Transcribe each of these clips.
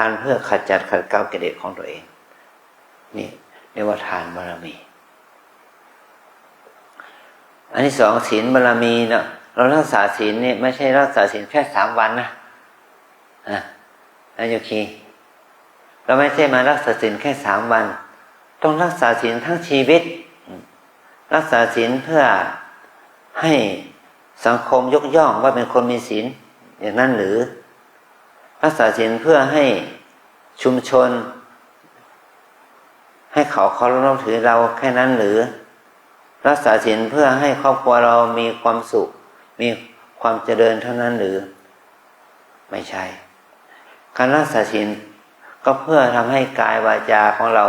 ทานเพื่อขัดจัดขัดเกลากิเลสของตัวเองนี่เรียกว่าทานบารมีอันที่สองศีลบารมีเนาะเรารักษาศีลนี่ไม่ใช่รักษาศีลแค่3 วันนะโยคีเราไม่ใช่มารักษาศีลแค่3 วันต้องรักษาศีลทั้งชีวิตรักษาศีลเพื่อให้สังคมยกย่องว่าเป็นคนมีศีลอย่างนั้นหรือรักษาศีลเพื่อให้ชุมชนให้เขาเคารพนับถือเราแค่นั้นหรือรักษาศีลเพื่อให้ครอบครัวเรามีความสุขมีความเจริญเท่านั้นหรือไม่ใช่การรักษาศีลก็เพื่อทำให้กายวาจาของเรา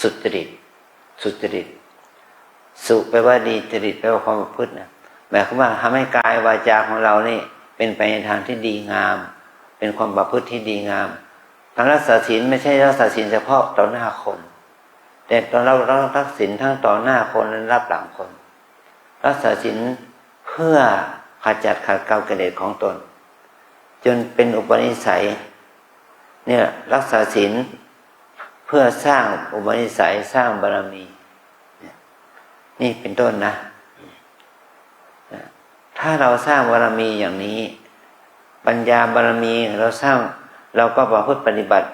สุจริตสุแปลว่าดีจริตแปลว่าความประพฤตินะหมายความว่าทำให้กายวาจาของเรานี่เป็นไปในทางที่ดีงามเป็นความประพฤติที่ดีงามการรักษาศีลไม่ใช่รักษาศีลเฉพาะต่อหน้าคนแต่ตอนเรารักษาศีลทั้งต่อหน้าคนและรับหลังคนรักษาศีลเพื่อขจัดขัดเกลากิเลสของตนจนเป็นอุปนิสัยเนี่ยรักษาศีลเพื่อสร้างอุปนิสัยสร้างบารมีนี่เป็นต้นนะถ้าเราสร้างบารมีอย่างนี้ปัญญาบารมีเราสร้างเราก็ประพฤติปฏิบัติ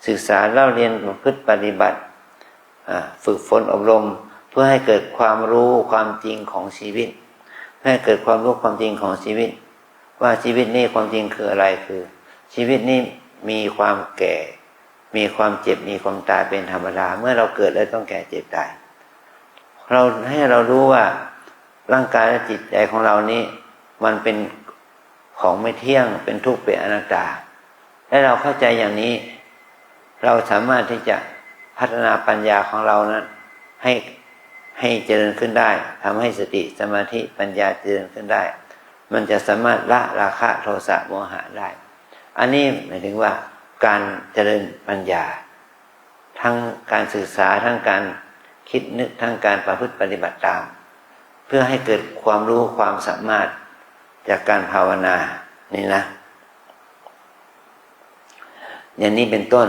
ศึกษาเล่าเรียนประพฤติปฏิบัติฝึกฝนอบรมเพื่อให้เกิดความรู้ความจริงของชีวิตให้เกิดความรู้ความจริงของชีวิตว่าชีวิตนี้ความจริงคืออะไรคือชีวิตนี้มีความแก่มีความเจ็บมีความตายเป็นธรรมดาเมื่อเราเกิดแล้วต้องแก่เจ็บตายเราให้เรารู้ว่าร่างกายและจิตใจของเรานี้มันเป็นของไม่เที่ยงเป็นทุกข์เป็นอนัตตาและเราเข้าใจอย่างนี้เราสามารถที่จะพัฒนาปัญญาของเรานั้นให้เจริญขึ้นได้ทำให้สติสมาธิปัญญาเจริญขึ้นได้มันจะสามารถละราคะโทสะโมหะได้อันนี้หมายถึงว่าการเจริญปัญญาทั้งการศึกษาทั้งการคิดนึกทั้งการประพฤติปฏิบัติตามเพื่อให้เกิดความรู้ความสามารถจากการภาวนานี่นะอย่างนี้เป็นต้น